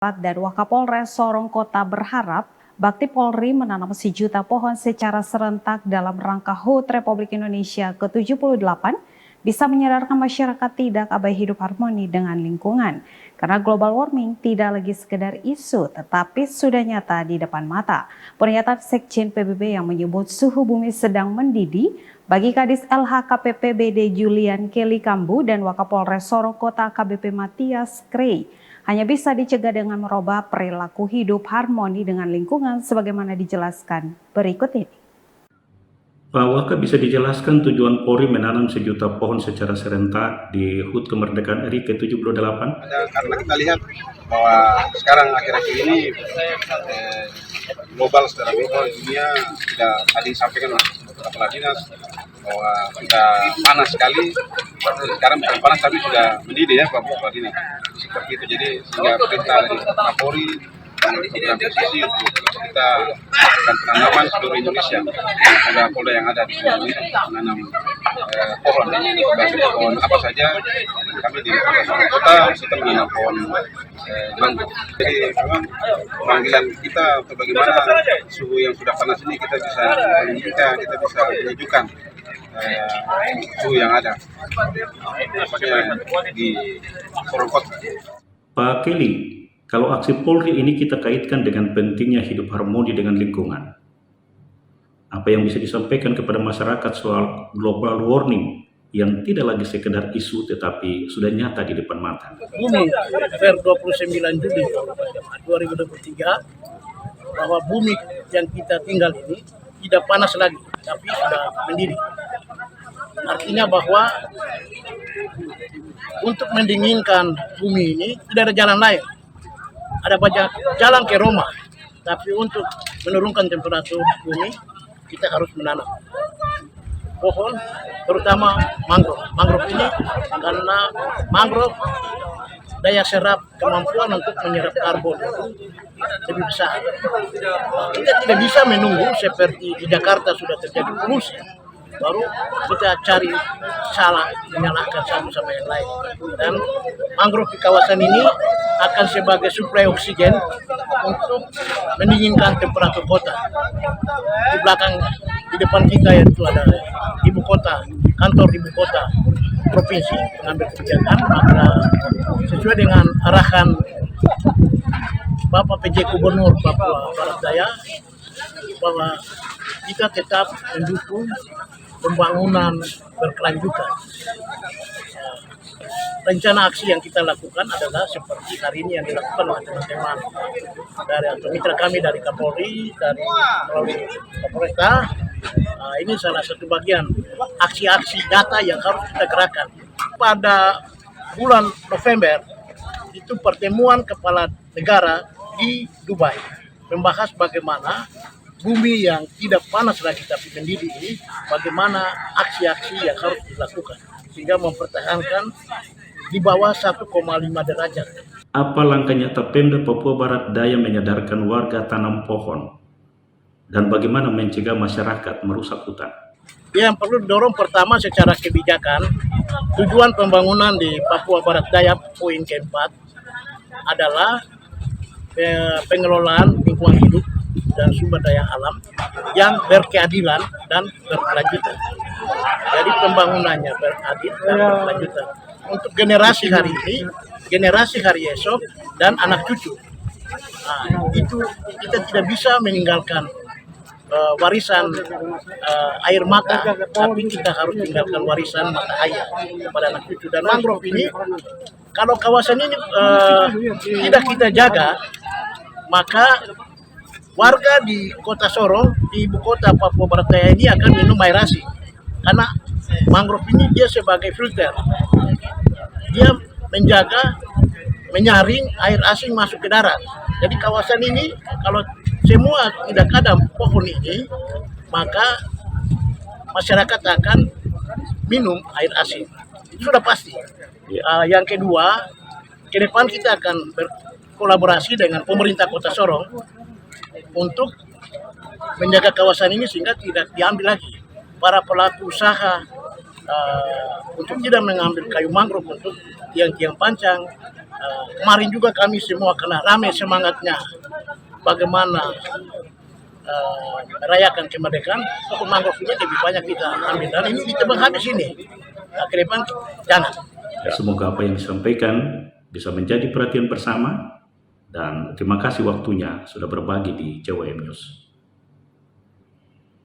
Dan Wakapolres Sorong Kota berharap Bakti Polri menanam sejuta pohon secara serentak dalam rangka HUT Republik Indonesia ke-78 bisa menyadarkan masyarakat tidak abai hidup harmoni dengan lingkungan. Karena global warming tidak lagi sekedar isu tetapi sudah nyata di depan mata. Pernyataan Sekjen PBB yang menyebut suhu bumi sedang mendidih bagi Kadis LHKPP-BD Julian Kelly Kambu dan Wakapolres Sorong Kota AKBP Matias Krey hanya bisa dicegah dengan merubah perilaku hidup harmoni dengan lingkungan sebagaimana dijelaskan berikut ini. Pak Waka, bisa dijelaskan tujuan Polri menanam sejuta pohon secara serentak di HUT Kemerdekaan RI ke-78? Karena kita lihat bahwa sekarang akhir-akhir ini global secara global dunia sudah tadi disampaikan oleh kepala dinas bahwa sudah panas sekali. Sekarang bukan panas tapi sudah mendidih ya Pak Kepala Dinas. Seperti itu, jadi sehingga perintah dari Kapolri dan program posisi untuk kita akan penanaman seluruh Indonesia. Ada polda yang ada di seluruh Indonesia menanam pohon, pohon apa saja. Kami di kota kita menanam pohon mangga. Jadi memang panggilan kita untuk bagaimana suhu yang sudah panas ini kita bisa meninggikan, kita bisa menyejukkan suhu yang ada di Sorong Kota. Pak Kelly, kalau aksi Polri ini kita kaitkan dengan pentingnya hidup harmoni dengan lingkungan, apa yang bisa disampaikan kepada masyarakat soal global warming yang tidak lagi sekedar isu tetapi sudah nyata di depan mata? Bumi per 29 Juli 2023 bahwa bumi yang kita tinggal ini tidak panas lagi tapi sudah mendidih. Artinya bahwa untuk mendinginkan bumi ini tidak ada jalan lain. Ada banyak jalan ke Roma, tapi untuk menurunkan temperatur bumi kita harus menanam pohon, terutama mangrove. Mangrove ini karena mangrove daya serap kemampuan untuk menyerap karbon lebih besar. Kita tidak bisa menunggu seperti di Jakarta sudah terjadi polusi, baru kita cari salah menyalahkan satu sama yang lain. Dan mangrove di kawasan ini akan sebagai suplai oksigen untuk mendinginkan temperatur kota. Di belakang, di depan kita yaitu ada ibu kota, kantor ibu kota provinsi mengambil kebijakan, maka sesuai dengan arahan Bapak PJ Gubernur Papua Barat Daya bahwa kita tetap mendukung pembangunan berkelanjutan. Rencana aksi yang kita lakukan adalah seperti hari ini yang dilakukan oleh teman-teman dari atau mitra kami dari Kapolri, dari Kapolresta. Ini salah satu bagian aksi-aksi data yang harus kita gerakan. Pada bulan November itu pertemuan kepala negara di Dubai membahas bagaimana bumi yang tidak panas lagi tapi mendidih ini, bagaimana aksi-aksi yang harus dilakukan sehingga mempertahankan di bawah 1,5 derajat. Apa langkah nyata Pemda Papua Barat Daya menyadarkan warga tanam pohon dan bagaimana mencegah masyarakat merusak hutan? Yang perlu didorong pertama secara kebijakan, tujuan pembangunan di Papua Barat Daya poin keempat adalah pengelolaan lingkungan hidup dan sumber daya alam yang berkeadilan dan berkelanjutan. Jadi pembangunannya beradil dan berkelanjutan untuk generasi hari ini, generasi hari esok, dan anak cucu. Itu kita tidak bisa meninggalkan warisan air mata, tapi kita harus meninggalkan warisan mata air kepada anak cucu. Dan mangrove ini, kalau kawasan ini tidak kita jaga, maka warga di kota Sorong, di ibu kota Papua Barat Daya ini akan minum air asin. Karena mangrove ini dia sebagai filter. Dia menjaga, menyaring air asing masuk ke darat. Jadi kawasan ini kalau semua tidak ada pohon ini, maka masyarakat akan minum air asin. Itu sudah pasti. Yang kedua, ke depan kita akan berkolaborasi dengan pemerintah kota Sorong untuk menjaga kawasan ini sehingga tidak diambil lagi para pelaku usaha untuk tidak mengambil kayu mangrove untuk tiang-tiang pancang kemarin juga kami semua kena rame semangatnya bagaimana merayakan kemerdekaan, pokok mangrove ini lebih banyak kita ambil dan ini ditebang habis ini. Nah, ke depan jangan. Semoga apa yang disampaikan bisa menjadi perhatian bersama, dan terima kasih waktunya sudah berbagi di JWM News.